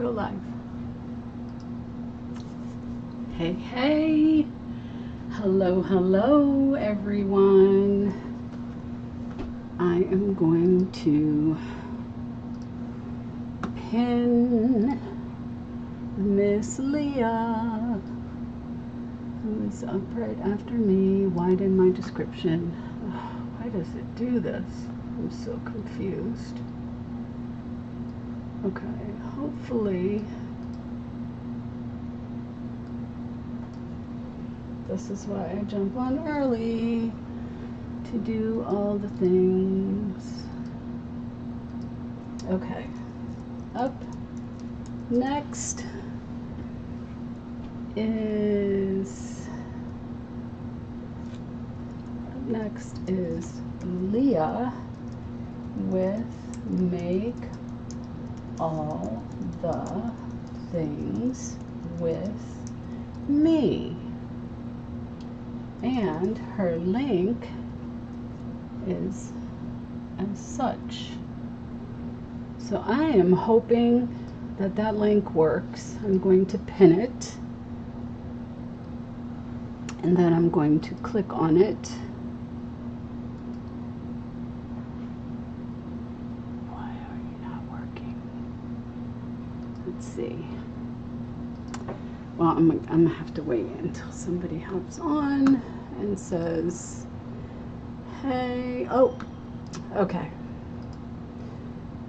Go live. Hey, hey. Hello, hello, everyone. I am going to pin Miss Leah, who is up right after me. Widen my description. Why does it do this? I'm so confused. Okay, hopefully this is why I jump on early, to do all the things. Okay, up next is Leah with Make All the Things with Me. And her link is as such. So I am hoping that that link works. I'm going to pin it, and then I'm going to click on it. Why are you not working? Let's see. Well, I'm gonna have to wait until somebody hops on and says, hey, oh, okay.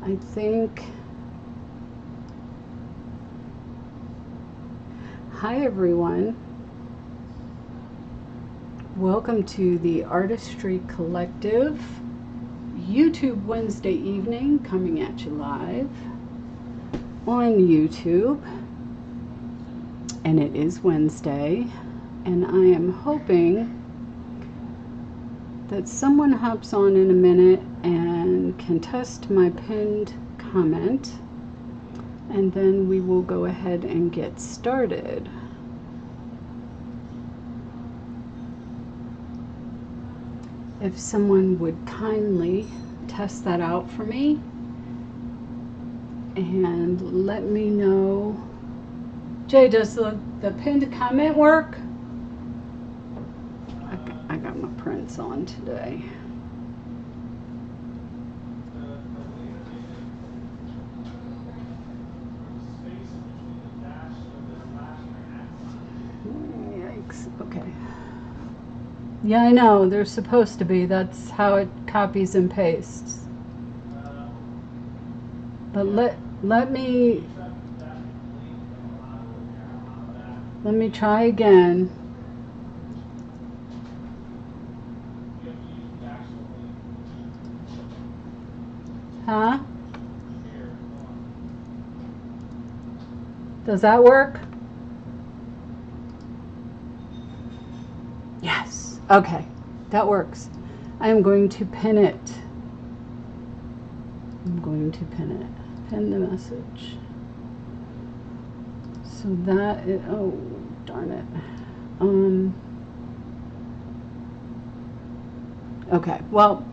I think, hi everyone. Welcome to the Artistry Collective YouTube Wednesday evening, coming at you live on YouTube. And it is Wednesday, and I am hoping that someone hops on in a minute and can test my pinned comment, and then we will go ahead and get started. If someone would kindly test that out for me and let me know. Jay, does the pinned comment work? I got my prints on today. Yikes, okay. Yeah, I know, they're supposed to be. That's how it copies and pastes. But let me try again. Huh? Does that work? Yes. Okay. That works. I am going to pin it. I'm going to pin it. Pin the message. So that is, oh, darn it. Okay, well,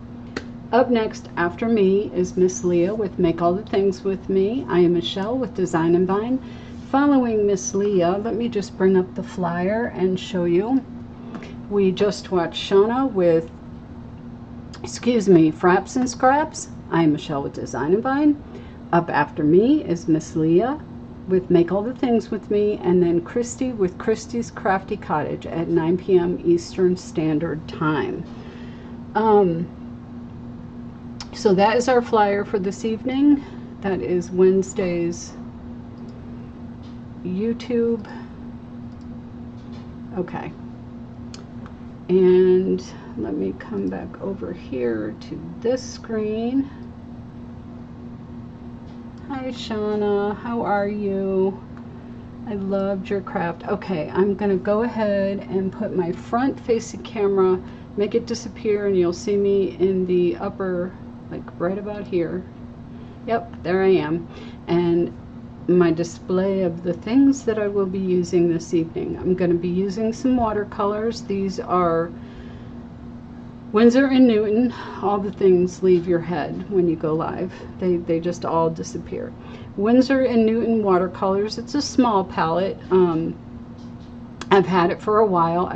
up next after me is Miss Leah with Make All the Things with Me. I am Michelle with Design&Vine. Following Miss Leah, let me just bring up the flyer and show you. We just watched Shonna with, Frapps and Scraps. I am Michelle with Design&Vine. Up after me is Miss Leah with Make All the Things with Me, and then Kristy with Kristy's Crafty Cottage at 9 p.m. Eastern Standard Time. So that is our flyer for this evening. That is Wednesday's YouTube. Okay. And let me come back over here to this screen. Hi, Shonna. How are you? I loved your craft. Okay, I'm going to go ahead and put my front-facing camera, make it disappear, and you'll see me in the upper, like right about here. Yep, there I am. And my display of the things that I will be using this evening. I'm going to be using some watercolors. These are Winsor and Newton, all the things leave your head when you go live. They just all disappear. Winsor and Newton watercolors. It's a small palette. I've had it for a while.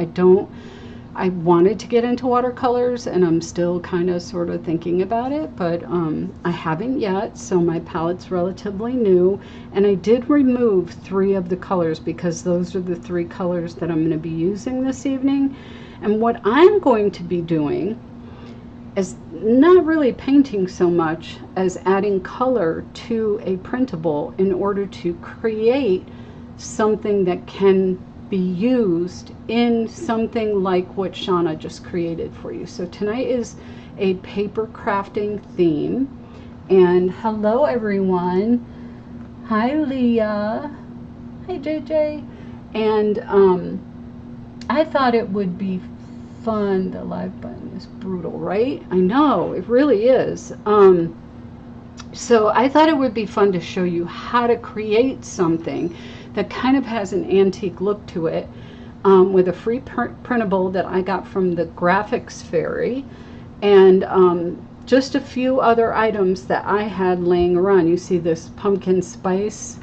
I wanted to get into watercolors, and I'm still kind of sort of thinking about it, but I haven't yet, so my palette's relatively new. And I did remove 3 of the colors because those are the 3 colors that I'm going to be using this evening. And what I'm going to be doing is not really painting so much as adding color to a printable in order to create something that can be used in something like what Shonna just created for you. So tonight is a paper crafting theme. And hello everyone. Hi Leah. Hi JJ. And I thought it would be fun. The live button is brutal, right? I know, it really is. So I thought it would be fun to show you how to create something that kind of has an antique look to it, with a free printable that I got from the Graphics Fairy, and just a few other items that I had laying around. You see this pumpkin spice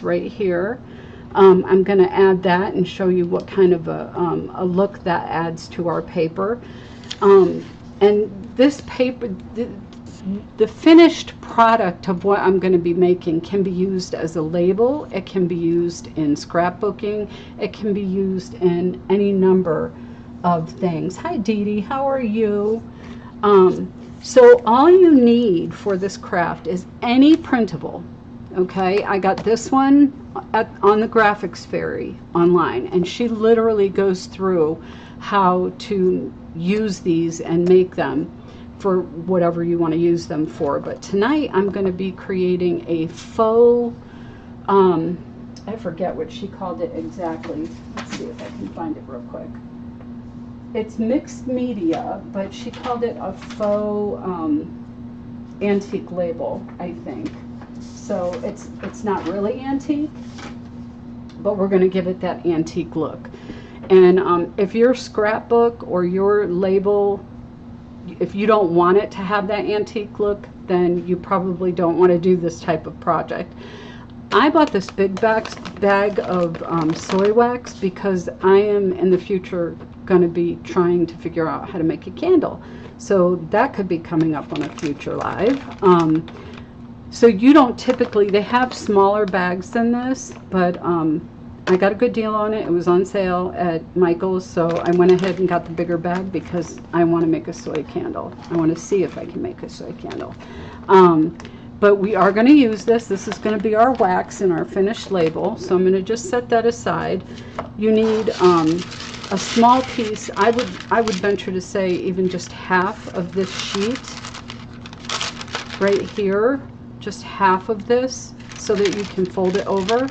right here. I'm going to add that and show you what kind of a look that adds to our paper. And this paper, the finished product of what I'm going to be making can be used as a label. It can be used in scrapbooking. It can be used in any number of things. Hi Dee Dee, how are you? So all you need for this craft is any printable. Okay, I got this one on the Graphics Fairy online, and she literally goes through how to use these and make them for whatever you want to use them for. But tonight I'm going to be creating a faux, I forget what she called it exactly. Let's see if I can find it real quick. It's mixed media, but she called it a faux antique label, I think. So it's not really antique, but we're going to give it that antique look. And if your scrapbook or your label, if you don't want it to have that antique look, then you probably don't want to do this type of project. I bought this big bag of soy wax because I am in the future going to be trying to figure out how to make a candle. So that could be coming up on a future live. So you don't typically, they have smaller bags than this, but I got a good deal on it. It was on sale at Michael's, so I went ahead and got the bigger bag because I want to make a soy candle. I want to see if I can make a soy candle. But we are going to use this. This is going to be our wax in our finished label, so I'm going to just set that aside. You need a small piece. I would venture to say even just half of this sheet right here. Just half of this so that you can fold it over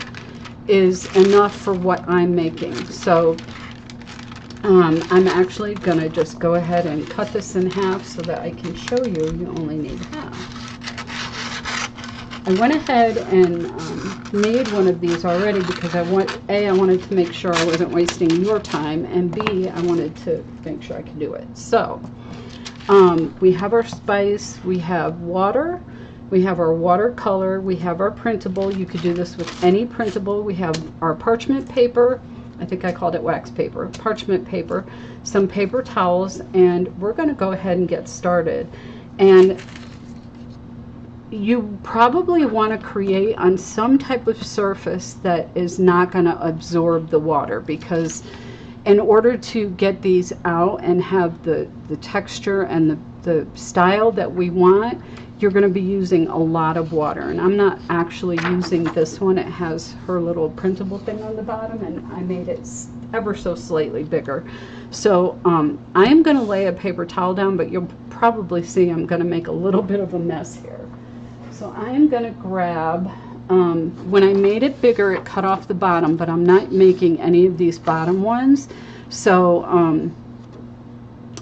is enough for what I'm making. So I'm actually going to just go ahead and cut this in half so that I can show you only need half. I went ahead and made one of these already because I wanted to make sure I wasn't wasting your time, and B, I wanted to make sure I could do it. So we have our spice, we have water, we have our watercolor, we have our printable. You could do this with any printable. We have our parchment paper. I think I called it wax paper. Parchment paper, some paper towels, and we're going to go ahead and get started. And you probably want to create on some type of surface that is not going to absorb the water, because in order to get these out and have the texture and the style that we want, you're going to be using a lot of water. And I'm not actually using this one. It has her little printable thing on the bottom, and I made it ever so slightly bigger. So I am going to lay a paper towel down, but you'll probably see I'm going to make a little bit of a mess here. So I am going to grab, when I made it bigger, it cut off the bottom, but I'm not making any of these bottom ones. So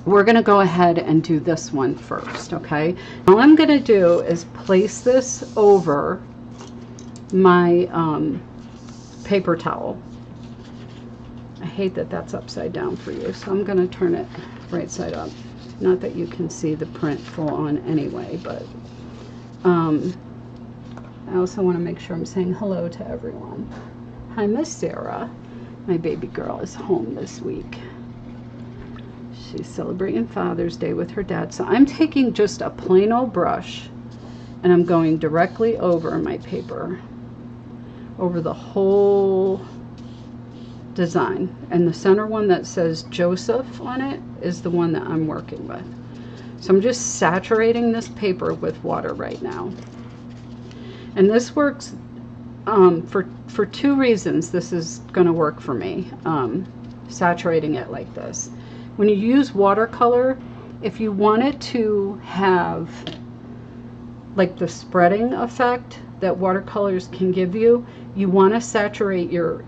we're going to go ahead and do this one first, okay? All I'm going to do is place this over my paper towel. I hate that that's upside down for you, so I'm going to turn it right side up. Not that you can see the print full on anyway, but I also want to make sure I'm saying hello to everyone. Hi, Miss Sarah. My baby girl is home this week. She's celebrating Father's Day with her dad. So I'm taking just a plain old brush and I'm going directly over my paper, over the whole design. And the center one that says Joseph on it is the one that I'm working with. So I'm just saturating this paper with water right now. And this works for two reasons. This is going to work for me, saturating it like this. When you use watercolor, if you want it to have like the spreading effect that watercolors can give you, you want to saturate your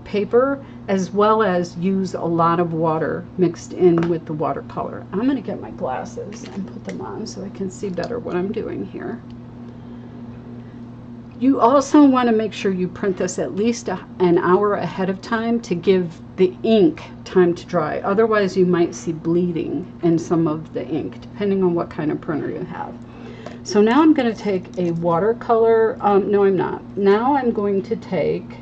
paper as well as use a lot of water mixed in with the watercolor. I'm going to get my glasses and put them on so I can see better what I'm doing here. You also want to make sure you print this at least an hour ahead of time to give the ink time to dry. Otherwise, you might see bleeding in some of the ink, depending on what kind of printer you have. So now I'm going to take a watercolor, no I'm not. Now I'm going to take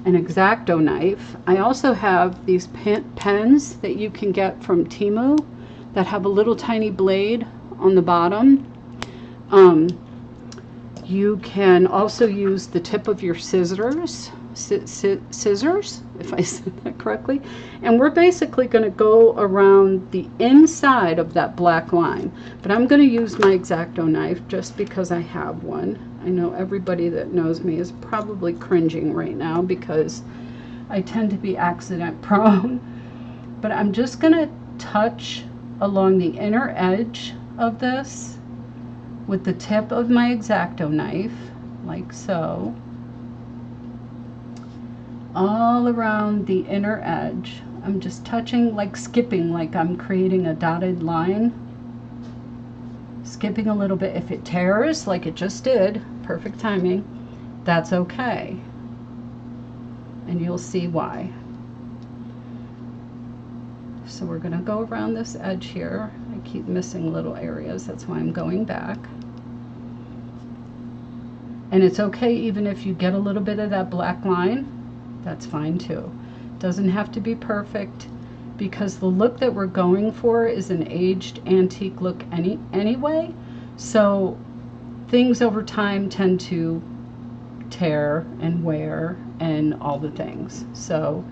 an X-Acto knife. I also have these pens that you can get from Temu that have a little tiny blade on the bottom. You can also use the tip of your scissors, if I said that correctly. And we're basically going to go around the inside of that black line. But I'm going to use my X-Acto knife just because I have one. I know everybody that knows me is probably cringing right now because I tend to be accident prone. But I'm just going to touch along the inner edge of this with the tip of my X-Acto knife, like so, all around the inner edge. I'm just touching, like skipping, like I'm creating a dotted line. Skipping a little bit. If it tears, like it just did, perfect timing, that's okay. And you'll see why. So we're going to go around this edge here. I keep missing little areas, that's why I'm going back. And it's okay even if you get a little bit of that black line, that's fine too. Doesn't have to be perfect because the look that we're going for is an aged antique look anyway. So things over time tend to tear and wear and all the things. So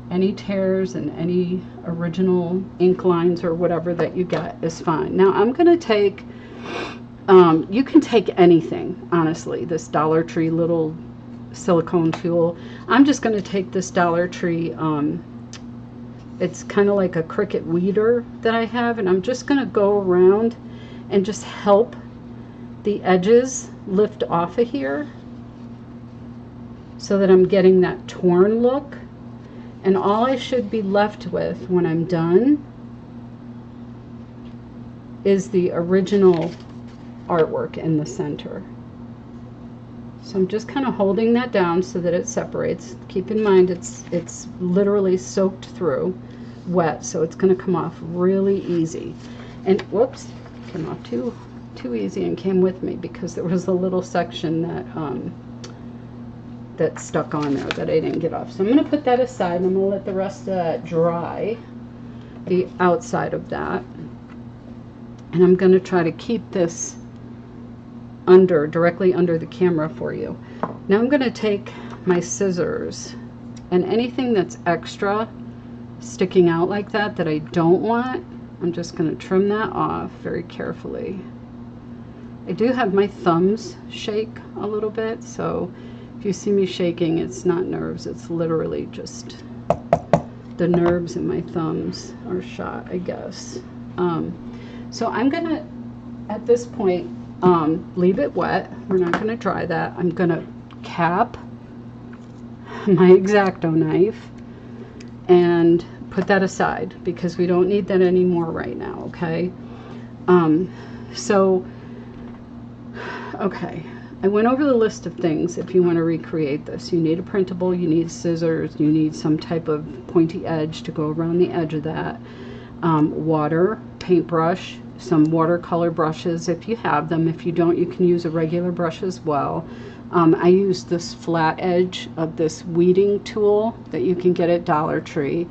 any tears and any original ink lines or whatever that you get is fine. Now I'm going to take, you can take anything, honestly, this Dollar Tree little silicone tool. I'm just going to take this Dollar Tree, it's kind of like a Cricut weeder that I have, and I'm just going to go around and just help the edges lift off of here so that I'm getting that torn look. And all I should be left with when I'm done is the original artwork in the center. So I'm just kind of holding that down so that it separates. Keep in mind it's literally soaked through, wet, so it's going to come off really easy. And whoops, came off too easy and came with me because there was a little section that stuck on there that I didn't get off. So I'm going to put that aside and I'm going to let the rest of that dry, the outside of that. And I'm going to try to keep this directly under the camera for you. Now I'm going to take my scissors and anything that's extra sticking out like that I don't want, I'm just going to trim that off very carefully. I do have my thumbs shake a little bit, so if you see me shaking, it's not nerves, it's literally just the nerves in my thumbs are shot, I guess. So I'm going to, at this point, leave it wet. We're not going to dry that. I'm going to cap my X-Acto knife and put that aside because we don't need that anymore right now, okay? Okay, I went over the list of things if you want to recreate this. You need a printable, you need scissors, you need some type of pointy edge to go around the edge of that. Water, paintbrush, some watercolor brushes if you have them. If you don't, you can use a regular brush as well. I use this flat edge of this weeding tool that you can get at Dollar Tree.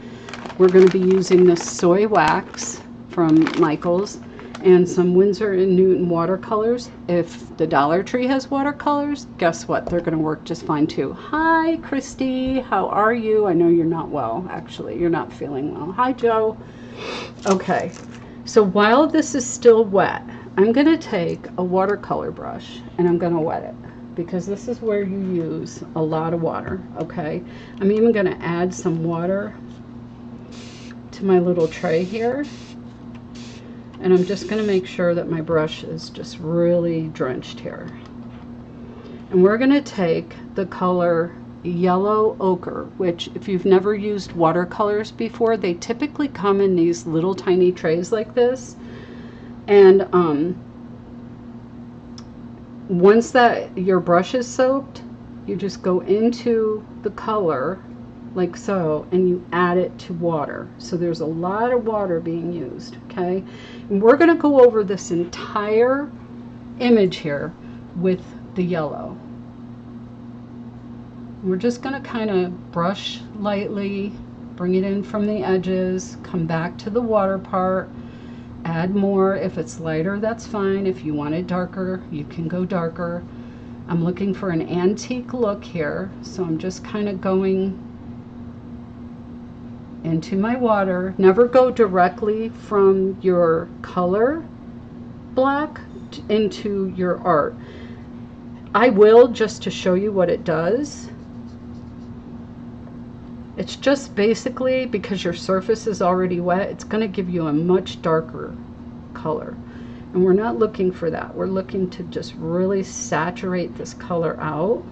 We're going to be using this soy wax from Michael's and some Winsor & Newton watercolors. If the Dollar Tree has watercolors, guess what? They're going to work just fine too. Hi, Kristy. How are you? I know you're not well, actually. You're not feeling well. Hi, Joe. Okay. So while this is still wet, I'm going to take a watercolor brush and I'm going to wet it, because this is where you use a lot of water, okay? I'm even going to add some water to my little tray here. And I'm just going to make sure that my brush is just really drenched here. And we're going to take the color Yellow Ochre, which if you've never used watercolors before, they typically come in these little tiny trays like this. And once that your brush is soaked, you just go into the color like so, and you add it to water. So there's a lot of water being used, okay? And we're going to go over this entire image here with the yellow. We're just going to kind of brush lightly, bring it in from the edges, come back to the water part, add more. If it's lighter, that's fine. If you want it darker, you can go darker. I'm looking for an antique look here, so I'm just kind of going into my water. Never go directly from your color block into your art. I will, just to show you what it does. It's just basically, because your surface is already wet, it's going to give you a much darker color. And we're not looking for that. We're looking to just really saturate this color out.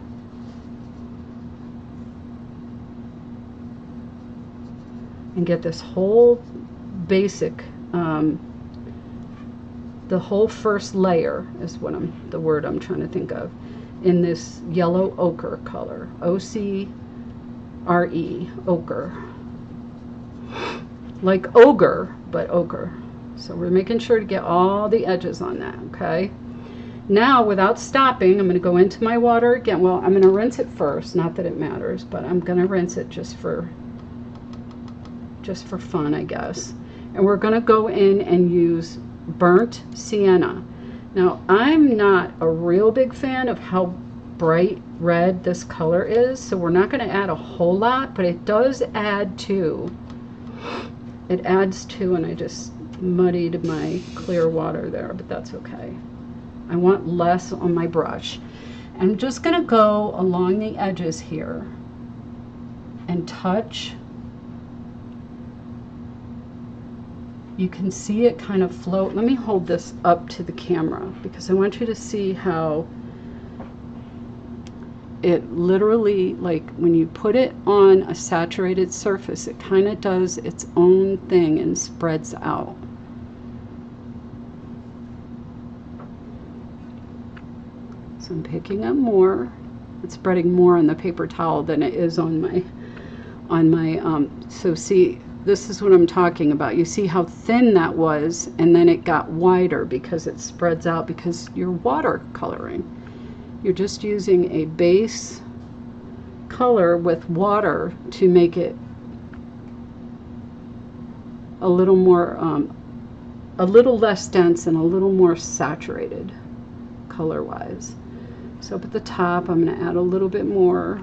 And get this whole basic, the whole first layer is what the word I'm trying to think of, in this Yellow Ochre color. O-C-R-E, ochre. Like ogre, but ochre. So we're making sure to get all the edges on that, okay? Now, without stopping, I'm going to go into my water again. Well, I'm going to rinse it first, not that it matters, but I'm going to rinse it just for fun, I guess. And we're going to go in and use burnt sienna. Now, I'm not a real big fan of how bright red this color is, so we're not going to add a whole lot, but it does add to. It adds to, and I just muddied my clear water there, but that's okay. I want less on my brush. I'm just going to go along the edges here and touch. You can see it kind of float. Let me hold this up to the camera because I want you to see how it literally, like when you put it on a saturated surface, it kind of does its own thing and spreads out. So I'm picking up more. It's spreading more on the paper towel than it is on my, so see, this is what I'm talking about. You see how thin that was, and then it got wider because it spreads out because you're watercoloring. You're just using a base color with water to make it a little more, a little less dense and a little more saturated color-wise. So up at the top, I'm going to add a little bit more.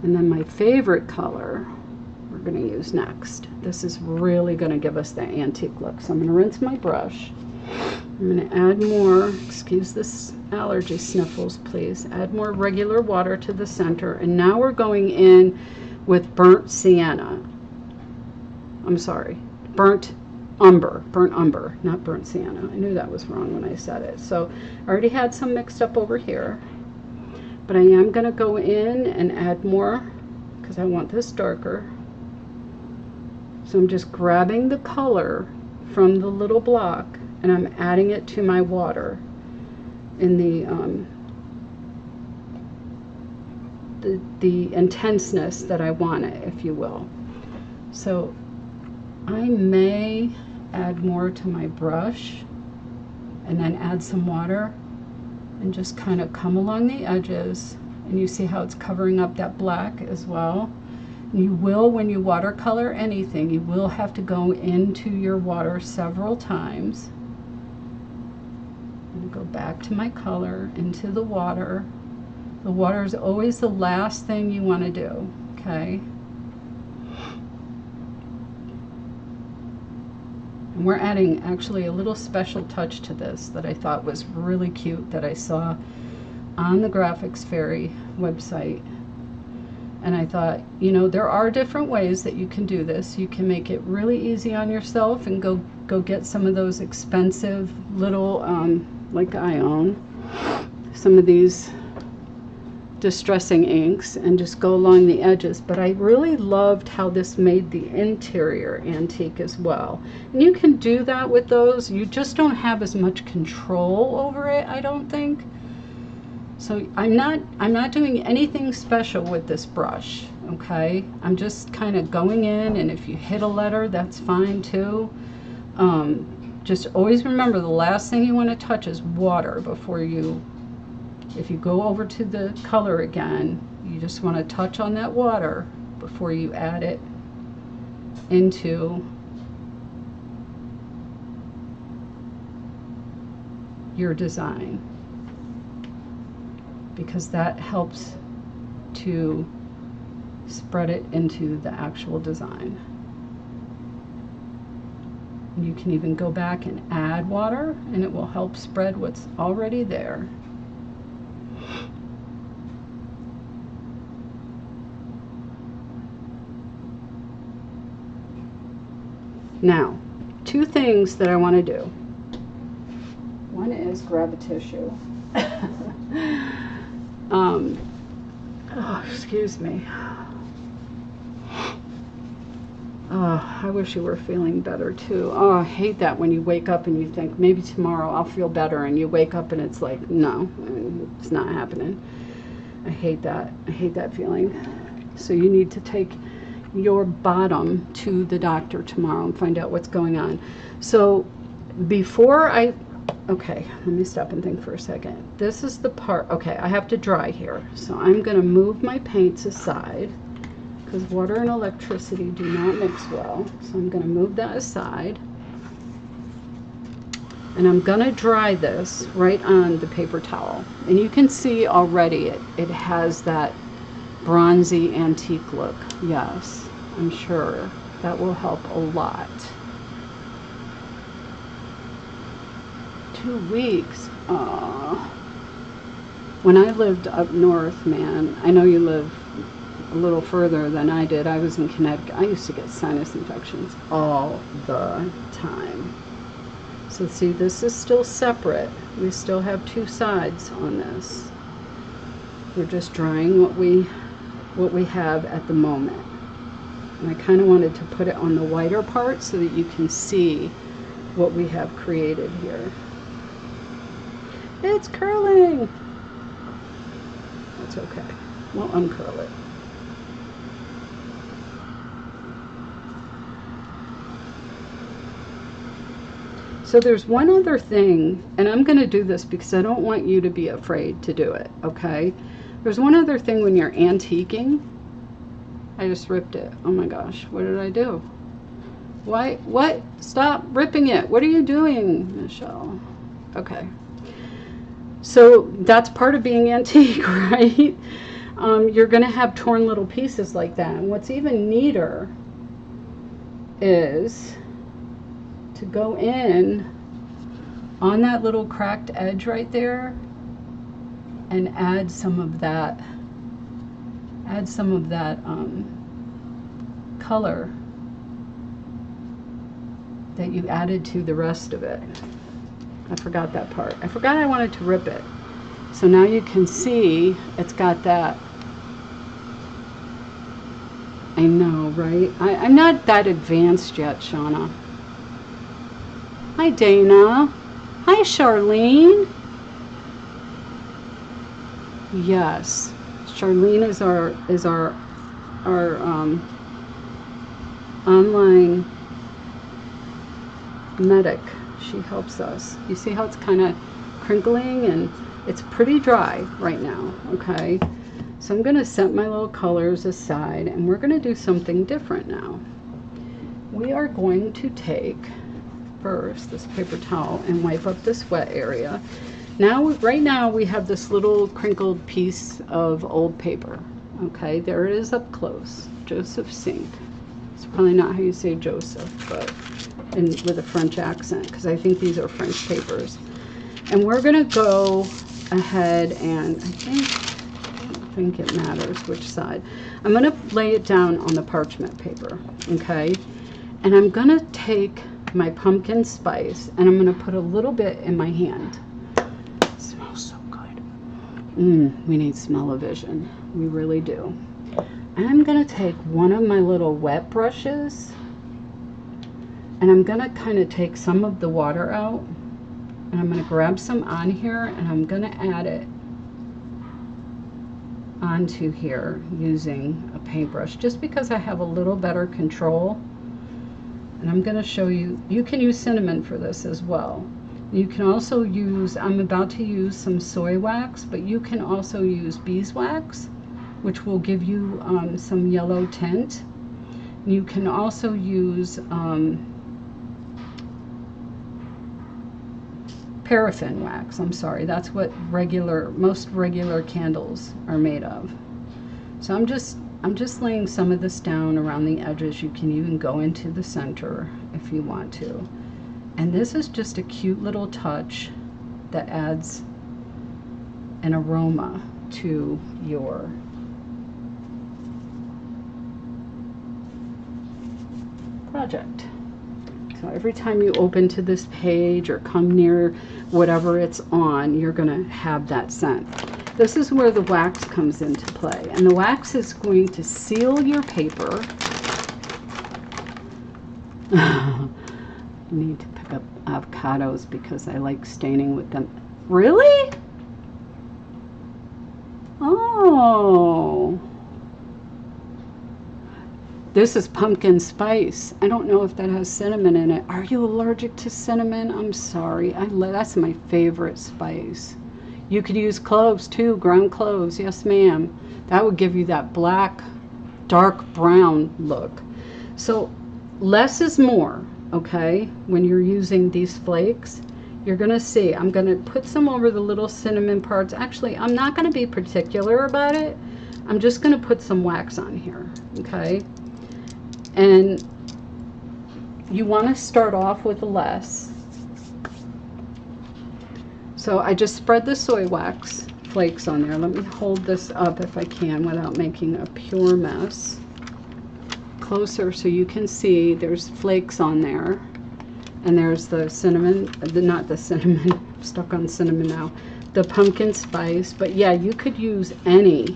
And then my favorite color we're going to use next. This is really going to give us that antique look. So I'm going to rinse my brush. I'm going to add more, excuse this allergy sniffles please, add more regular water to the center. And now we're going in with burnt sienna. I'm sorry, burnt umber, not burnt sienna. I knew that was wrong when I said it. So I already had some mixed up over here. But I am going to go in and add more because I want this darker. So I'm just grabbing the color from the little block, and I'm adding it to my water in the intenseness that I want it, if you will. So I may add more to my brush and then add some water and just kind of come along the edges, and you see how it's covering up that black as well. You will, when you watercolor anything, you will have to go into your water several times. I'm going to go back to my color, into the water. The water is always the last thing you want to do, okay? And we're adding actually a little special touch to this that I thought was really cute that I saw on the Graphics Fairy website. And I thought, you know, there are different ways that you can do this. You can make it really easy on yourself and go get some of those expensive little, like I own, some of these distressing inks, and just go along the edges. But I really loved how this made the interior antique as well. And you can do that with those. You just don't have as much control over it, I don't think. So I'm not doing anything special with this brush, okay? I'm just kind of going in, and if you hit a letter, that's fine too. Just always remember the last thing you want to touch is water before you, if you go over to the color again, you just want to touch on that water before you add it into your design, because that helps to spread it into the actual design. And you can even go back and add water, and it will help spread what's already there. Now, two things that I want to do. One is grab a tissue. Oh, excuse me. Oh, I wish you were feeling better too. Oh, I hate that when you wake up and you think, maybe tomorrow I'll feel better, and you wake up and it's like, no, it's not happening. I hate that. I hate that feeling. So you need to take your bottom to the doctor tomorrow and find out what's going on. So before okay, let me stop and think for a second. This is the part, okay, I have to dry here. So I'm going to move my paints aside, because water and electricity do not mix well. So I'm going to move that aside. And I'm going to dry this right on the paper towel. And you can see already it has that bronzy antique look. Yes, I'm sure that will help a lot. 2 weeks. Aww. When I lived up north, man, I know you live a little further than I did. I was in Connecticut. I used to get sinus infections all the time. So see, this is still separate. We still have two sides on this. We're just drying what we have at the moment. And I kind of wanted to put it on the whiter part so that you can see what we have created here. It's curling! That's okay. We'll uncurl it. So there's one other thing, and I'm going to do this because I don't want you to be afraid to do it, okay? There's one other thing when you're antiquing. I just ripped it. Oh my gosh, what did I do? Why? What? Stop ripping it. What are you doing, Michelle? Okay. So that's part of being antique, right? You're going to have torn little pieces like that. And what's even neater is to go in on that little cracked edge right there and add some of that color that you added to the rest of it. I forgot that part. I forgot I wanted to rip it. So now you can see it's got that. I know, right? I'm not that advanced yet, Shonna. Hi, Dana. Hi, Charlene. Yes, Charlene is our online medic. She helps us. You see how it's kind of crinkling and it's pretty dry right now, okay? So I'm going to set my little colors aside and we're going to do something different now. We are going to take first this paper towel and wipe up this wet area. Now, right now we have this little crinkled piece of old paper, okay? There it is up close, Joseph Sink. It's probably not how you say Joseph, but with a French accent, because I think these are French papers. And we're gonna go ahead and I don't think it matters which side. I'm gonna lay it down on the parchment paper, okay? And I'm gonna take my pumpkin spice and I'm gonna put a little bit in my hand. It smells so good. We need smell-o-vision. We really do. And I'm gonna take one of my little wet brushes and I'm gonna kind of take some of the water out and I'm gonna grab some on here and I'm gonna add it onto here using a paintbrush just because I have a little better control. And I'm gonna show you, you can use cinnamon for this as well. You can also use, I'm about to use some soy wax, but you can also use beeswax, which will give you some yellow tint. You can also use paraffin wax. I'm sorry, that's what most regular candles are made of. So I'm just laying some of this down around the edges. You can even go into the center if you want to. And this is just a cute little touch that adds an aroma to your project. So every time you open to this page or come near whatever it's on, you're going to have that scent. This is where the wax comes into play. And the wax is going to seal your paper. I need to pick up avocados because I like staining with them. Really? Oh. This is pumpkin spice. I don't know if that has cinnamon in it. Are you allergic to cinnamon? I'm sorry. That's my favorite spice. You could use cloves too, ground cloves. Yes, ma'am. That would give you that black, dark brown look. So less is more, okay? When you're using these flakes, you're gonna see, I'm gonna put some over the little cinnamon parts. Actually, I'm not gonna be particular about it. I'm just gonna put some wax on here, okay? And you want to start off with less. So I just spread the soy wax flakes on there. Let me hold this up if I can without making a pure mess. Closer so you can see there's flakes on there. And there's the cinnamon, not the cinnamon, I'm stuck on cinnamon now. The pumpkin spice, but yeah, you could use any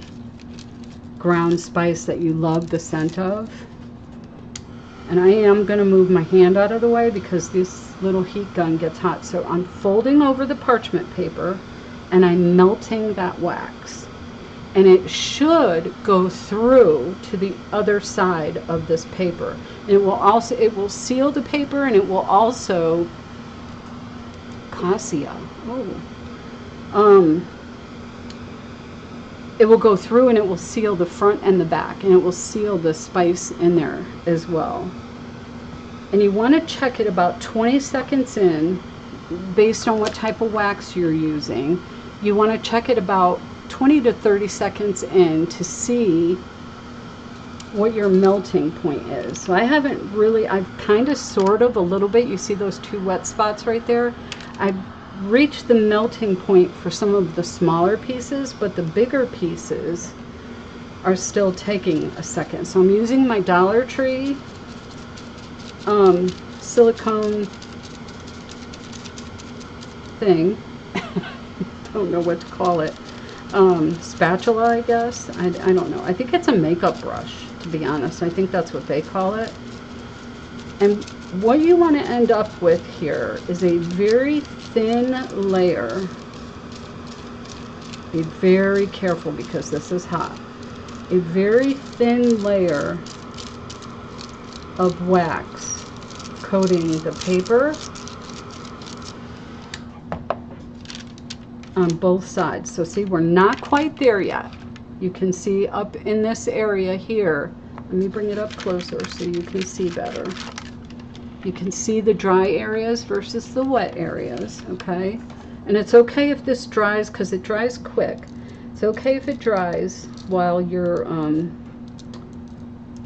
ground spice that you love the scent of. And I am going to move my hand out of the way because this little heat gun gets hot. So I'm folding over the parchment paper and I'm melting that wax. And it should go through to the other side of this paper. And it will seal the paper and it will also it will go through and it will seal the front and the back, and it will seal the spice in there as well. And you want to check it about 20 seconds in, based on what type of wax you're using. You want to check it about 20 to 30 seconds in to see what your melting point is. So I haven't really, I've kind of sort of a little bit, you see those two wet spots right there? I've reached the melting point for some of the smaller pieces, but the bigger pieces are still taking a second. So I'm using my Dollar Tree silicone thing. Don't know what to call it. Spatula, I guess. I don't know. I think it's a makeup brush, to be honest. I think that's what they call it. And what you want to end up with here is a very thin layer. Be very careful because this is hot. A very thin layer of wax coating the paper on both sides. So see, we're not quite there yet. You can see up in this area here. Let me bring it up closer so you can see better. You can see the dry areas versus the wet areas, okay? And it's okay if this dries because it dries quick. It's okay if it dries while you're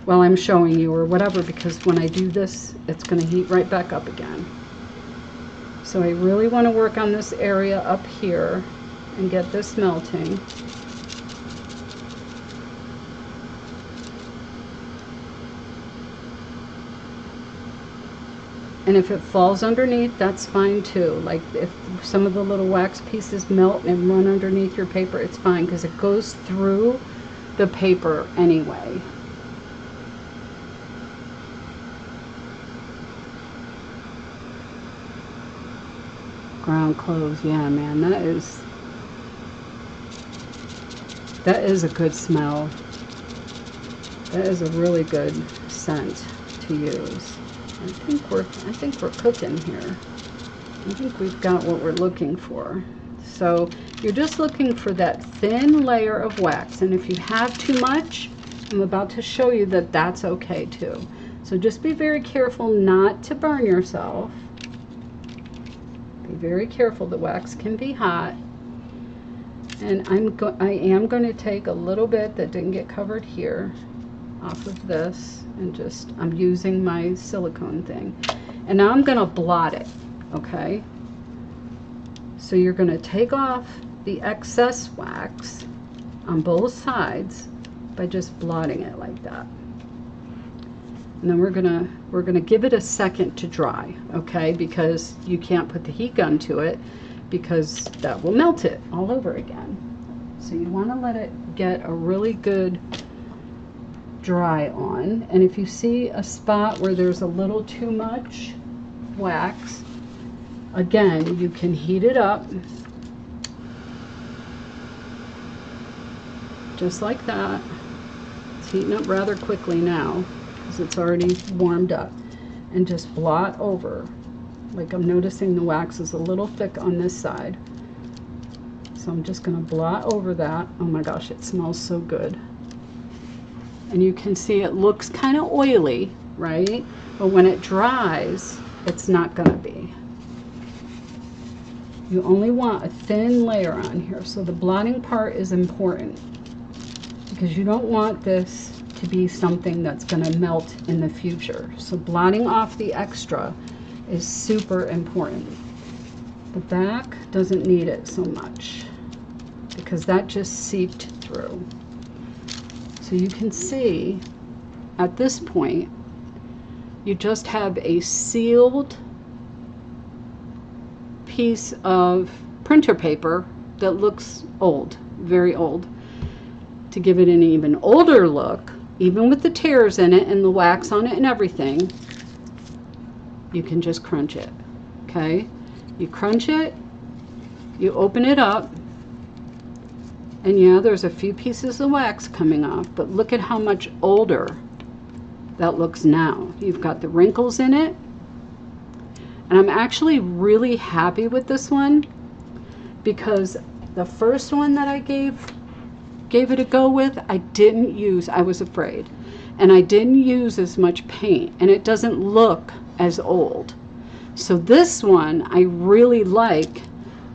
while I'm showing you or whatever, because when I do this, it's going to heat right back up again. So I really want to work on this area up here and get this melting. And if it falls underneath, that's fine too. Like if some of the little wax pieces melt and run underneath your paper, it's fine because it goes through the paper anyway. Ground clothes, yeah, man, that is a good smell. That is a really good scent to use. I think we're cooking here. I think we've got what we're looking for. So you're just looking for that thin layer of wax, and if you have too much, I'm about to show you that that's okay too. So just be very careful not to burn yourself. Be very careful, the wax can be hot. And I am going to take a little bit that didn't get covered here off of this, and just, I'm using my silicone thing. And now I'm going to blot it, okay? So you're going to take off the excess wax on both sides by just blotting it like that. And then we're gonna give it a second to dry, okay? Because you can't put the heat gun to it because that will melt it all over again. So you want to let it get a really good dry on. And if you see a spot where there's a little too much wax, again, you can heat it up just like that. It's heating up rather quickly now because it's already warmed up, and just blot over. Like I'm noticing the wax is a little thick on this side, so I'm just going to blot over that. Oh my gosh, it smells so good. And you can see it looks kind of oily, right? But when it dries, it's not going to be. You only want a thin layer on here, so the blotting part is important because you don't want this to be something that's going to melt in the future. So blotting off the extra is super important. The back doesn't need it so much because that just seeped through. So you can see at this point, you just have a sealed piece of printer paper that looks old, very old. To give it an even older look, even with the tears in it and the wax on it and everything, you can just crunch it, okay? You crunch it, you open it up, and yeah, there's a few pieces of wax coming off, but look at how much older that looks now. You've got the wrinkles in it, and I'm actually really happy with this one because the first one that I gave it a go with, I didn't use, I was afraid, and I didn't use as much paint, and it doesn't look as old. So this one I really like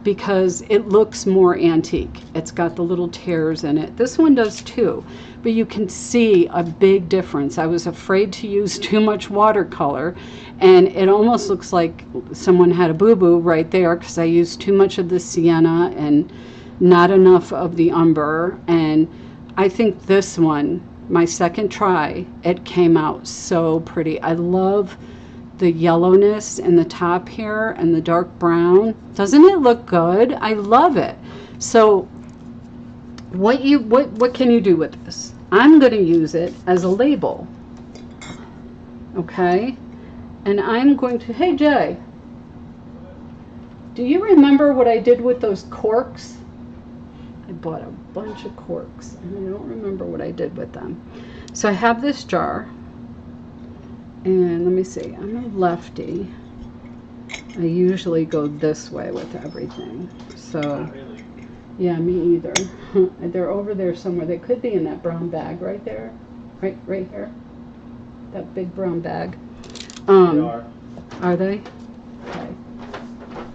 because it looks more antique. It's got the little tears in it. This one does too, but you can see a big difference. I was afraid to use too much watercolor, and it almost looks like someone had a boo-boo right there because I used too much of the sienna and not enough of the umber. And I think this one, my second try, it came out so pretty. I love the yellowness in the top here and the dark brown. Doesn't it look good? I love it. So what can you do with this? I'm going to use it as a label, okay? And I'm going to, hey Jay, do you remember what I did with those corks? I bought a bunch of corks and I don't remember what I did with them. So I have this jar, and let me see, I'm a lefty. I usually go this way with everything. So, yeah, me either. They're over there somewhere. They could be in that brown bag right there. Right here. That big brown bag. They are. Are they? Okay.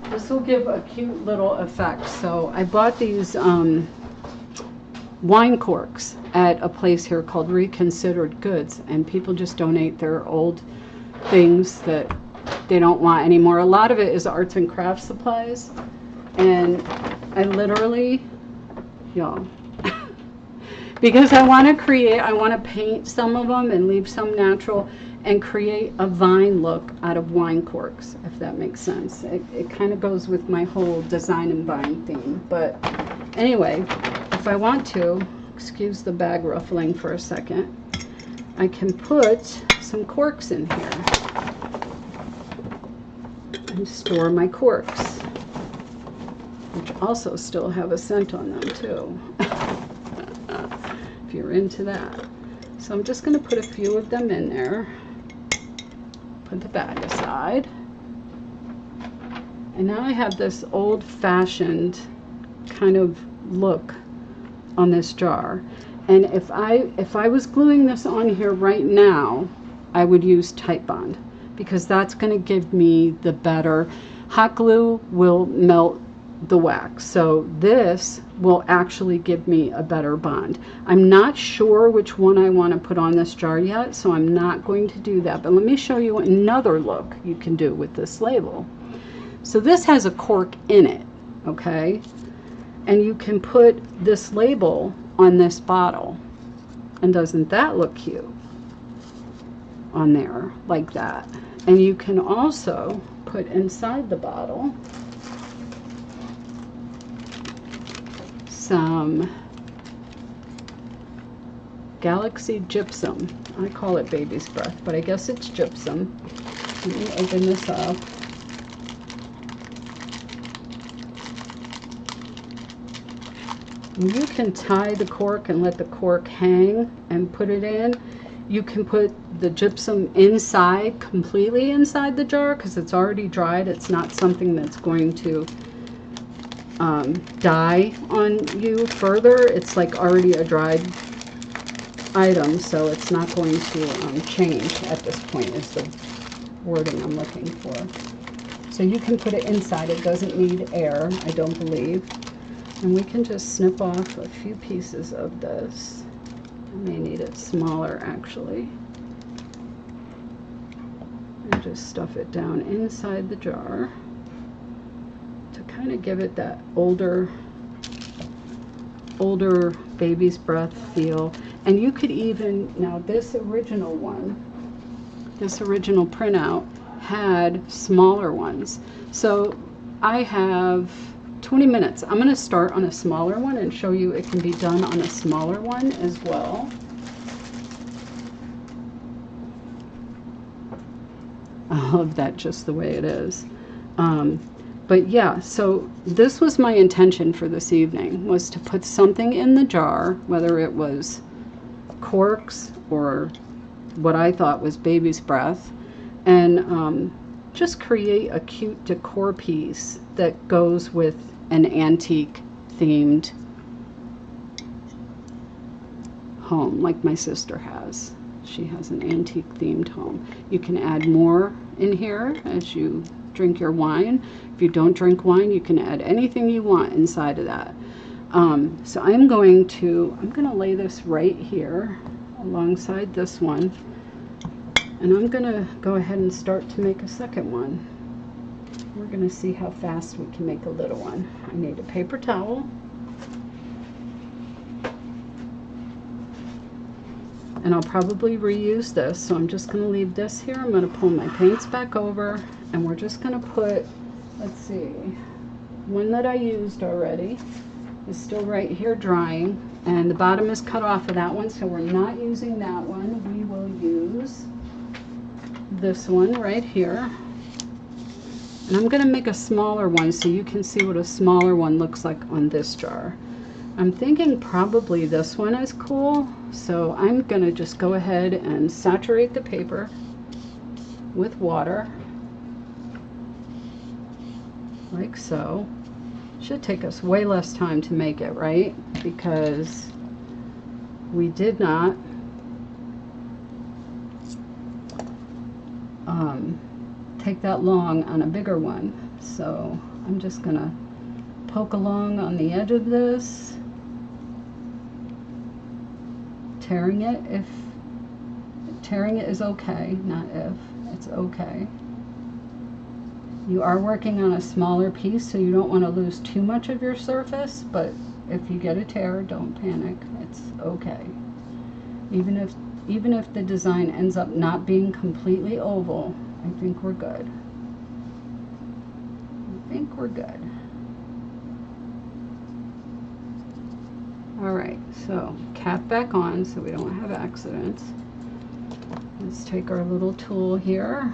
This will give a cute little effect. So I bought these wine corks at a place here called Reconsidered Goods, and people just donate their old things that they don't want anymore. A lot of it is arts and crafts supplies, and I literally, y'all, because I want to paint some of them and leave some natural and create a vine look out of wine corks, if that makes sense. It kind of goes with my whole design and vine theme. But anyway, if I want to, excuse the bag ruffling for a second, I can put some corks in here and store my corks, which also still have a scent on them too, if you're into that. So I'm just going to put a few of them in there, put the bag aside, and now I have this old-fashioned kind of look on this jar. And if I was gluing this on here right now, I would use Titebond, because that's going to give me the better. Hot glue will melt the wax, so this will actually give me a better bond. I'm not sure which one I want to put on this jar yet, so I'm not going to do that. But let me show you another look you can do with this label. So this has a cork in it, okay? And you can put this label on this bottle. And doesn't that look cute on there like that? And you can also put inside the bottle some Galaxy Gypsum. I call it baby's breath, but I guess it's gypsum. Let me open this up. You can tie the cork and let the cork hang and put it in. You can put the gypsum inside, completely inside the jar, because it's already dried. It's not something that's going to dye on you further. It's like already a dried item, so it's not going to change at this point, is the wording I'm looking for. So you can put it inside. It doesn't need air, I don't believe. And we can just snip off a few pieces of this. I may need it smaller, actually. And just stuff it down inside the jar to kind of give it that older baby's breath feel. And you could even, now this original one, this original printout had smaller ones. So I have 20 minutes. I'm going to start on a smaller one and show you it can be done on a smaller one as well. I love that just the way it is. But yeah, so this was my intention for this evening, was to put something in the jar, whether it was corks or what I thought was baby's breath, and just create a cute decor piece that goes with an antique themed home like my sister has. She has an antique themed home. You can add more in here as you drink your wine. If you don't drink wine, you can add anything you want inside of that. So I'm going to lay this right here alongside this one, and I'm going to go ahead and start to make a second one. We're going to see how fast we can make a little one. I need a paper towel, and I'll probably reuse this, so I'm just going to leave this here. I'm going to pull my paints back over, and we're just going to put, let's see, one that I used already is still right here drying, and the bottom is cut off of that one, so we're not using that one. We will use this one right here. And I'm going to make a smaller one so you can see what a smaller one looks like on this jar. I'm thinking probably this one is cool, so I'm going to just go ahead and saturate the paper with water, like so. Should take us way less time to make it, right? Because we did not take that long on a bigger one. So I'm just gonna poke along on the edge of this, tearing it is okay, not if, it's okay. You are working on a smaller piece, so you don't want to lose too much of your surface, but if you get a tear, don't panic, it's okay. Even if the design ends up not being completely oval, I think we're good. I think we're good. All right, so cap back on so we don't have accidents. Let's take our little tool here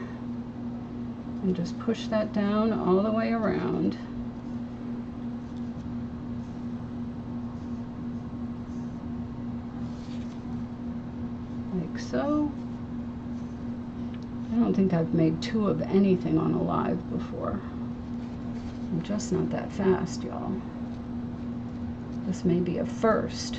and just push that down all the way around. Like so. I don't think I've made two of anything on a live before. I'm just not that fast, y'all. This may be a first.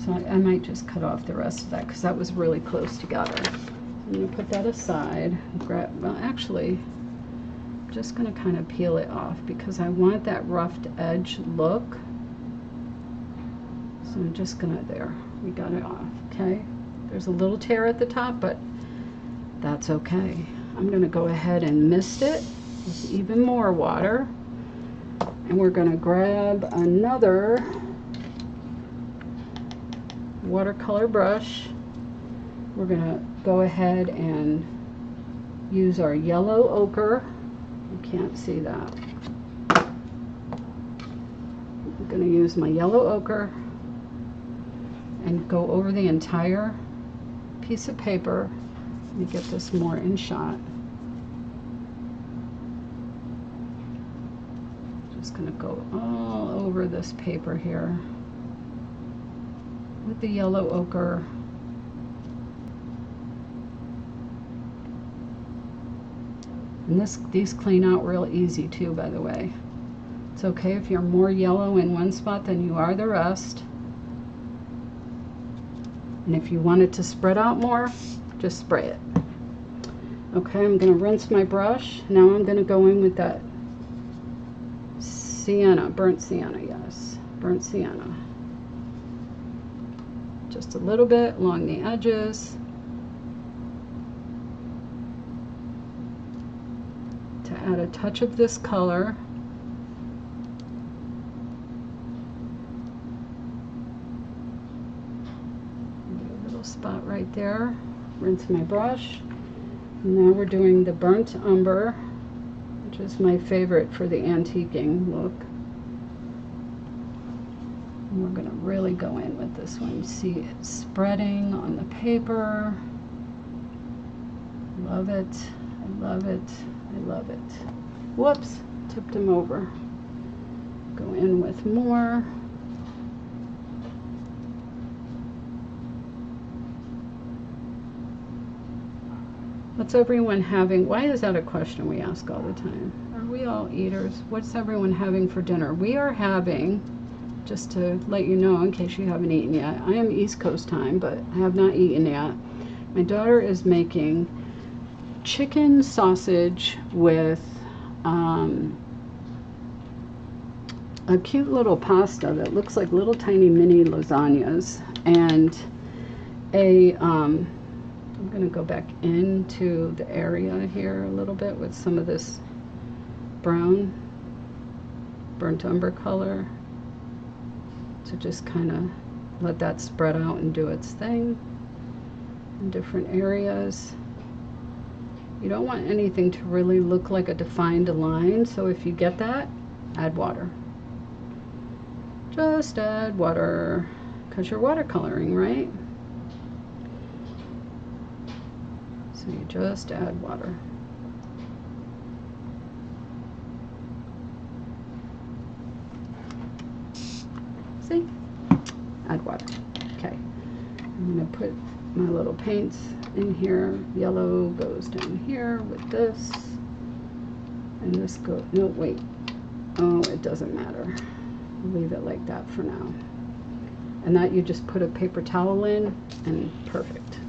So I might just cut off the rest of that because that was really close together. I'm going to put that aside. Well, actually, I'm just going to kind of peel it off because I want that roughed edge look. So I'm just going to, there, we got it off, okay? There's a little tear at the top, but that's okay. I'm going to go ahead and mist it with even more water. And we're going to grab another watercolor brush. We're going to go ahead and use our yellow ochre. You can't see that. I'm going to use my yellow ochre and go over the entire piece of paper. Let me get this more in shot. Just going to go all over this paper here with the yellow ochre. And these clean out real easy too, by the way. It's okay if you're more yellow in one spot than you are the rest. And if you want it to spread out more, just spray it. Okay, I'm going to rinse my brush. Now I'm going to go in with that sienna, burnt sienna, yes, burnt sienna. Just a little bit along the edges to add a touch of this color. A little spot right there. Rinse my brush. And now we're doing the burnt umber, which is my favorite for the antiquing look. And we're going to really go in with this one. You see it spreading on the paper. Love it. I love it. I love it. Whoops, tipped him over. Go in with more. What's everyone having? Why is that a question we ask all the time? Are we all eaters? What's everyone having for dinner? We are having, just to let you know in case you haven't eaten yet, I am East Coast time, but I have not eaten yet. My daughter is making chicken sausage with a cute little pasta that looks like little tiny mini lasagnas, and I'm going to go back into the area here a little bit with some of this brown burnt umber color to just kind of let that spread out and do its thing in different areas. You don't want anything to really look like a defined line, so if you get that, add water. Just add water, because you're watercoloring, right? So you just add water. See? Add water. Okay. I'm going to put my little paints in here. Yellow goes down here with this. And this goes, no, wait. Oh, it doesn't matter. Leave it like that for now. And that you just put a paper towel in, and perfect.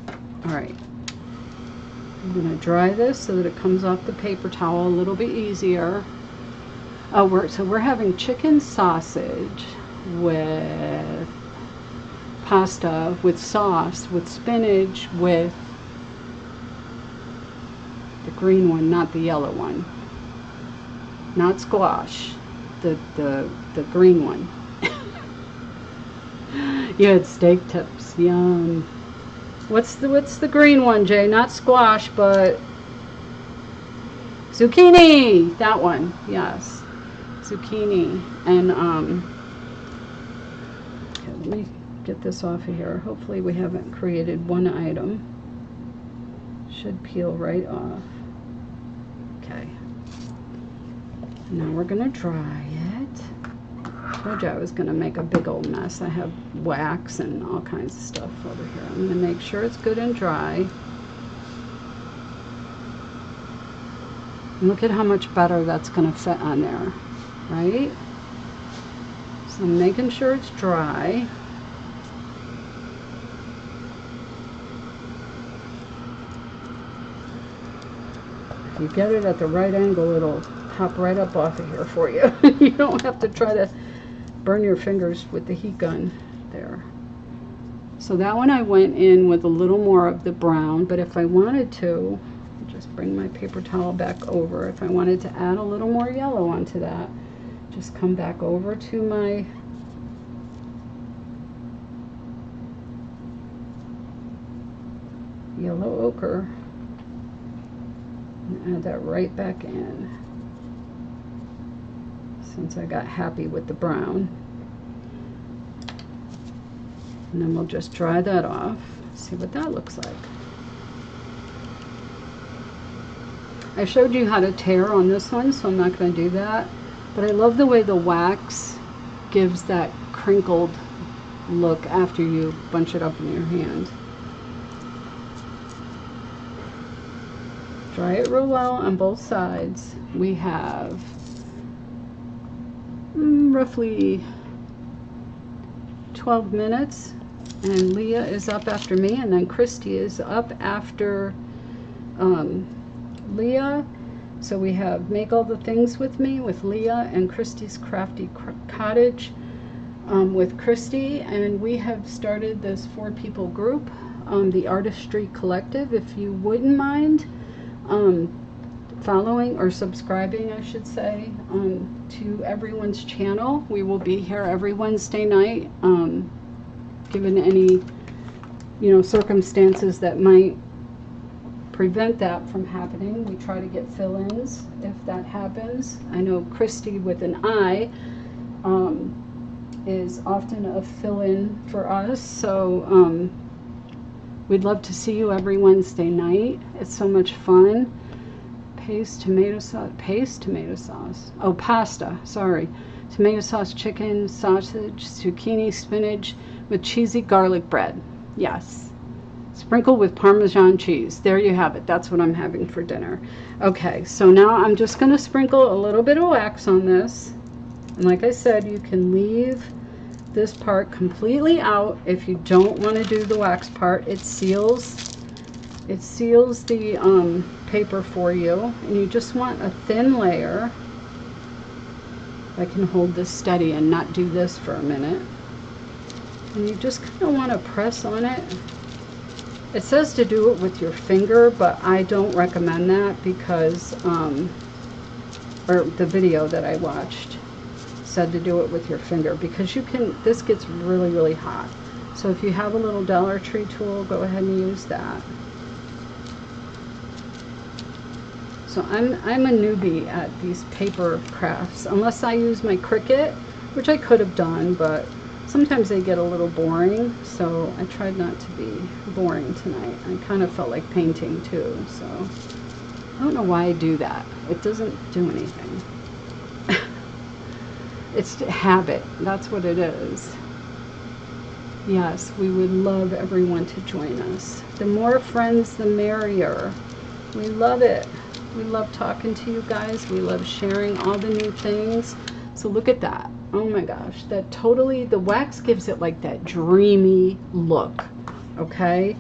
All right. I'm going to dry this so that it comes off the paper towel a little bit easier. Oh, we're having chicken sausage with pasta, with sauce, with spinach, with the green one, not the yellow one. Not squash, the green one. You had steak tips, yum. What's the green one, Jay? Not squash, but zucchini. That one, yes, zucchini. And okay, let me get this off of here. Hopefully, we haven't created one item. Should peel right off. Okay. Now we're gonna dry it. I told you I was gonna make a big old mess. I have wax and all kinds of stuff over here. I'm gonna make sure it's good and dry. And look at how much better that's gonna fit on there, right? So I'm making sure it's dry. If you get it at the right angle, it'll pop right up off of here for you. You don't have to try to burn your fingers with the heat gun there. So that one I went in with a little more of the brown, but if I wanted to, just bring my paper towel back over. If I wanted to add a little more yellow onto that, just come back over to my yellow ochre and add that right back in. Since I got happy with the brown. And then we'll just dry that off. See what that looks like. I showed you how to tear on this one, so I'm not going to do that. But I love the way the wax gives that crinkled look after you bunch it up in your hand. Dry it real well on both sides. We have roughly 12 minutes, and Leah is up after me, and then Kristy is up after Leah. So we have Make All the Things with Me with Leah, and Kristy's Crafty Cottage with Kristy. And we have started this 4-people group, the Artistry Collective. If you wouldn't mind following or subscribing, I should say, to everyone's channel. We will be here every Wednesday night, given any, circumstances that might prevent that from happening. We try to get fill-ins if that happens. I know Kristy with an I is often a fill-in for us, so we'd love to see you every Wednesday night. It's so much fun. Paste tomato sauce. Oh, pasta, sorry. Tomato sauce, chicken, sausage, zucchini, spinach with cheesy garlic bread. Yes. Sprinkled with Parmesan cheese. There you have it. That's what I'm having for dinner. Okay, so now I'm just going to sprinkle a little bit of wax on this. And like I said, you can leave this part completely out if you don't want to do the wax part. It seals the paper for you, and you just want a thin layer. I can hold this steady and not do this for a minute. And you just kind of want to press on it. It says to do it with your finger, but I don't recommend that because, or the video that I watched said to do it with your finger, because this gets really, really hot. So if you have a little Dollar Tree tool, go ahead and use that. So I'm a newbie at these paper crafts, unless I use my Cricut, which I could have done, but sometimes they get a little boring, so I tried not to be boring tonight. I kind of felt like painting too, so I don't know why I do that. It doesn't do anything. It's habit. That's what it is. Yes, we would love everyone to join us. The more friends, the merrier. We love it. We love talking to you guys. We love sharing all the new things. So look at that. Oh my gosh, that totally, the wax gives it like that dreamy look, okay?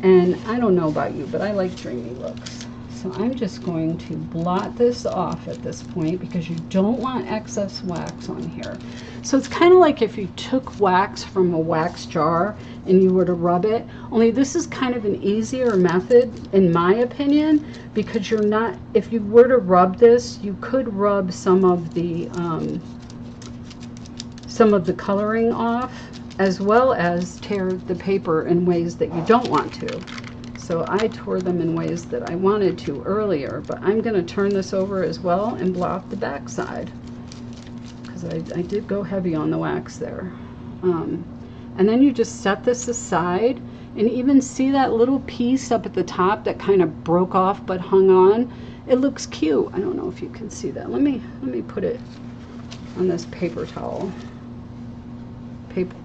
And I don't know about you, but I like dreamy looks. So I'm just going to blot this off at this point because you don't want excess wax on here. So it's kind of like if you took wax from a wax jar and you were to rub it, only this is kind of an easier method in my opinion, because you're not, if you were to rub this, you could rub some of the coloring off, as well as tear the paper in ways that you don't want to. So I tore them in ways that I wanted to earlier, but I'm going to turn this over as well and blot the back side, because I did go heavy on the wax there. And then you just set this aside, and even see that little piece up at the top that kind of broke off but hung on. It looks cute. I don't know if you can see that. Let me put it on this paper towel.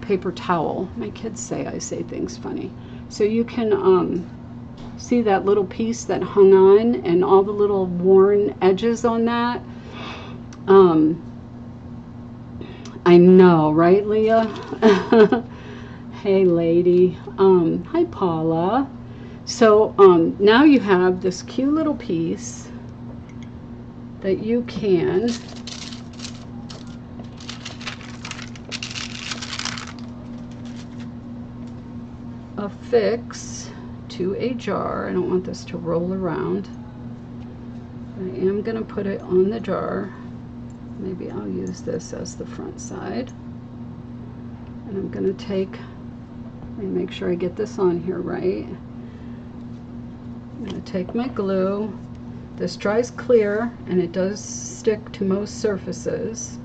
Paper towel. My kids say I say things funny. So you can see that little piece that hung on and all the little worn edges on that. I know, right, Leah? Hey, lady. Hi, Paula. So now you have this cute little piece that you can affix to a jar. I don't want this to roll around. I am going to put it on the jar. Maybe I'll use this as the front side. And I'm going to take, let me make sure I get this on here right. I'm going to take my glue. This dries clear and it does stick to most surfaces.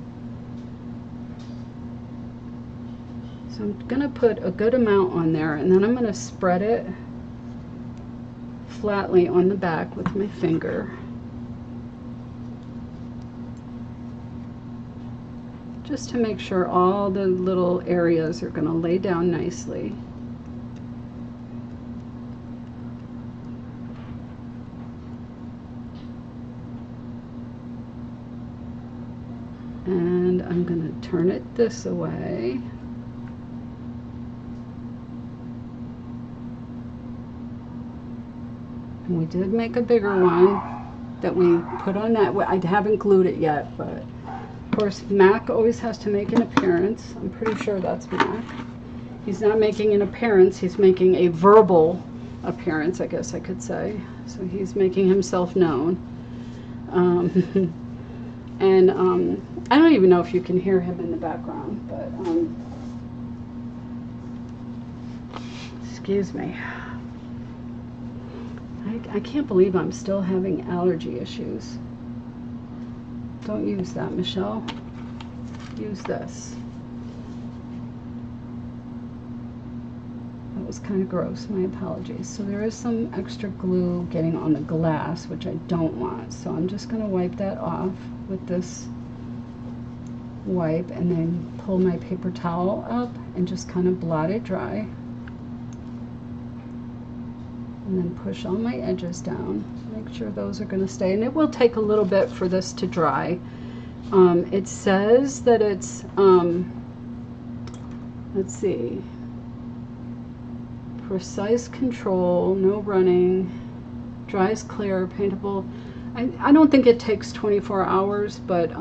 So I'm going to put a good amount on there, and then I'm going to spread it flatly on the back with my finger. Just to make sure all the little areas are going to lay down nicely. And I'm going to turn it this way. And we did make a bigger one that we put on that. I haven't glued it yet, but of course Mac always has to make an appearance. I'm pretty sure that's Mac. He's not making an appearance, he's making a verbal appearance, I guess I could say. So he's making himself known. I don't even know if you can hear him in the background, but excuse me. I can't believe I'm still having allergy issues. Don't use that, Michelle. Use this. That was kind of gross. My apologies. So there is some extra glue getting on the glass, which I don't want. So I'm just going to wipe that off with this wipe and then pull my paper towel up and just kind of blot it dry. And then push all my edges down. Make sure those are going to stay. And it will take a little bit for this to dry. It says that it's, let's see, precise control, no running, dries clear, paintable. I don't think it takes 24 hours, but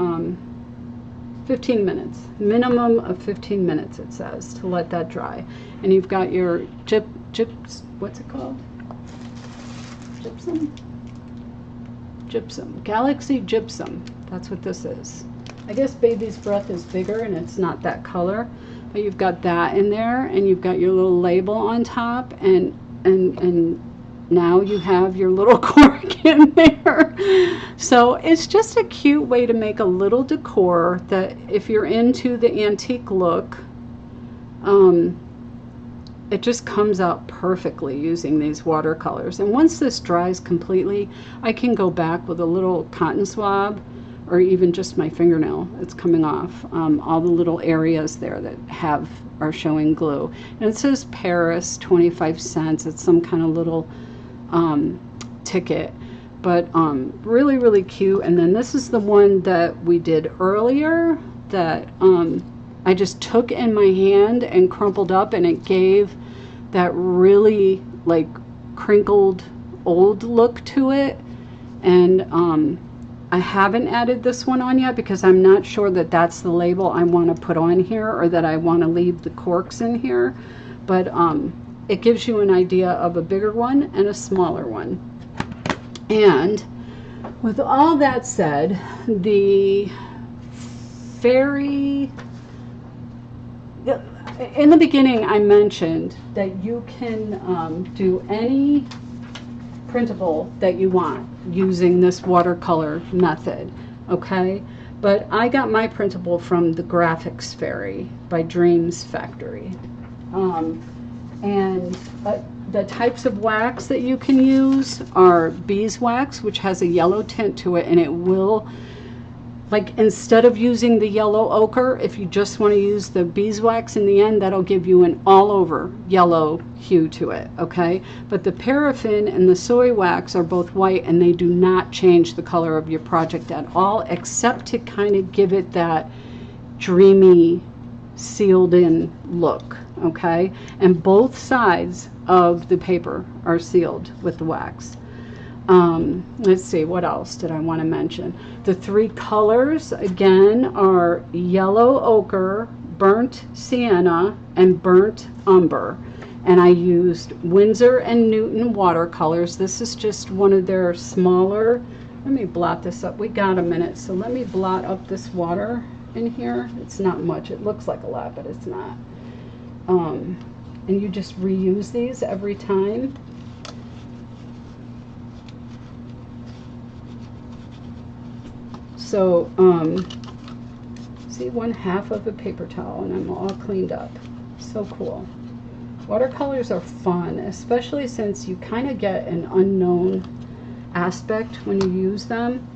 15 minutes. Minimum of 15 minutes, it says, to let that dry. And you've got your what's it called? Gypsum. Galaxy gypsum. That's what this is. I guess Baby's Breath is bigger and it's not that color, but you've got that in there, and you've got your little label on top, and now you have your little cork in there. So it's just a cute way to make a little decor that, if you're into the antique look, It just comes out perfectly using these watercolors. And once this dries completely, I can go back with a little cotton swab or even just my fingernail. It's coming off all the little areas there that are showing glue. And it says Paris, 25 cents. It's some kind of little ticket. But really, really cute. And then this is the one that we did earlier that I just took in my hand and crumpled up, and it gave that really like crinkled old look to it. And I haven't added this one on yet because I'm not sure that that's the label I want to put on here, or that I want to leave the corks in here. But it gives you an idea of a bigger one and a smaller one. And with all that said, the fairy, in the beginning I mentioned that you can do any printable that you want using this watercolor method, okay? But I got my printable from the Graphics Fairy by Dreams Factory. And the types of wax that you can use are beeswax, which has a yellow tint to it, and it will, like, instead of using the yellow ochre, if you just want to use the beeswax in the end, that'll give you an all over yellow hue to it, okay? But the paraffin and the soy wax are both white, and they do not change the color of your project at all, except to kind of give it that dreamy, sealed in look, okay? And both sides of the paper are sealed with the wax. Let's see, what else did I want to mention? The three colors again are yellow ochre, burnt sienna, and burnt umber. And I used Winsor and Newton watercolors. This is just one of their smaller. Let me blot this up. We got a minute, so let me blot up this water in here. It's not much. It looks like a lot, but it's not. And you just reuse these every time. So, see, 1/2 of a paper towel, and I'm all cleaned up. So cool. Watercolors are fun, especially since you kind of get an unknown aspect when you use them.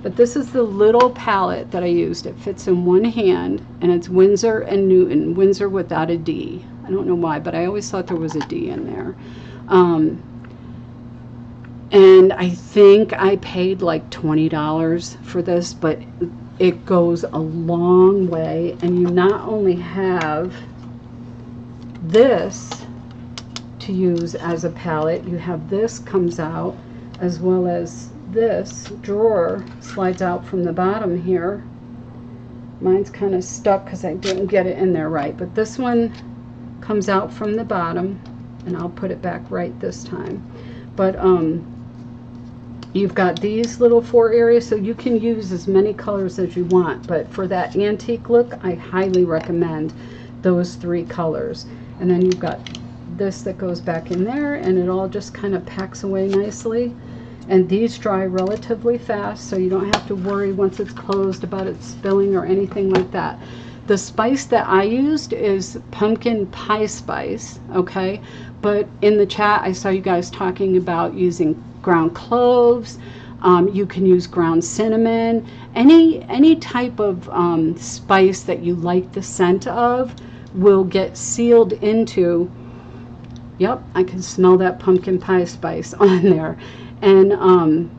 But this is the little palette that I used. It fits in one hand, and it's Winsor and Newton. Winsor without a D. I don't know why, but I always thought there was a D in there. And I think I paid like $20 for this, but it goes a long way. And you not only have this to use as a palette, you have this comes out, as well as this drawer slides out from the bottom here. Mine's kind of stuck because I didn't get it in there right, but this one comes out from the bottom, and I'll put it back right this time. But you've got these little 4 areas, so you can use as many colors as you want, but for that antique look, I highly recommend those 3 colors. And then you've got this that goes back in there, and it all just kind of packs away nicely. And these dry relatively fast, so you don't have to worry once it's closed about it spilling or anything like that. The spice that I used is pumpkin pie spice, okay? But in the chat, I saw you guys talking about using ground cloves. You can use ground cinnamon. Any type of spice that you like the scent of will get sealed into. Yep, I can smell that pumpkin pie spice on there. And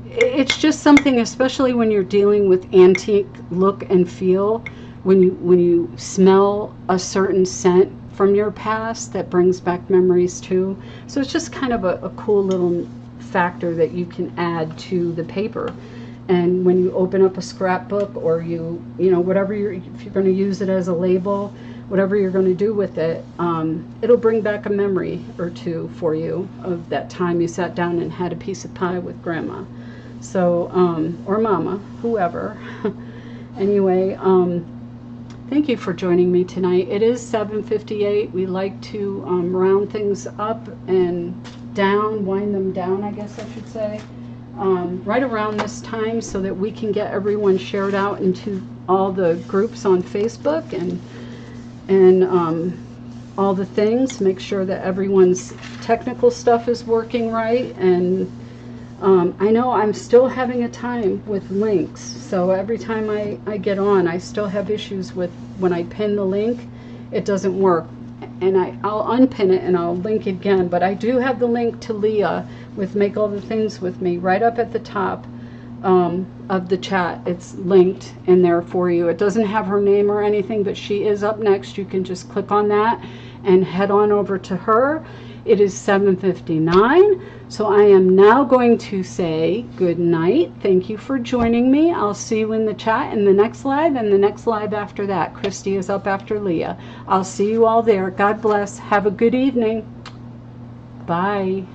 it's just something, especially when you're dealing with antique look and feel, when you smell a certain scent from your past, that brings back memories too. So it's just kind of a cool little factor that you can add to the paper. And when you open up a scrapbook, or you know, whatever if you're going to use it as a label, whatever you're going to do with it, it'll bring back a memory or two for you of that time you sat down and had a piece of pie with grandma. So, or mama, whoever. Anyway, thank you for joining me tonight. It is 7:58. We like to round things up and down, wind them down, I guess I should say, right around this time, so that we can get everyone shared out into all the groups on Facebook and and all the things. Make sure that everyone's technical stuff is working right. And I know I'm still having a time with links. So every time I get on, I still have issues with when I pin the link, it doesn't work. And I'll unpin it and I'll link it again. But I do have the link to Leah with Make All the Things With Me right up at the top of the chat. It's linked in there for you. It doesn't have her name or anything, but she is up next. You can just click on that and head on over to her. It is 7:59, so I am now going to say good night. Thank you for joining me. I'll see you in the chat in the next live and the next live after that. Kristy is up after Leah. I'll see you all there. God bless. Have a good evening. Bye.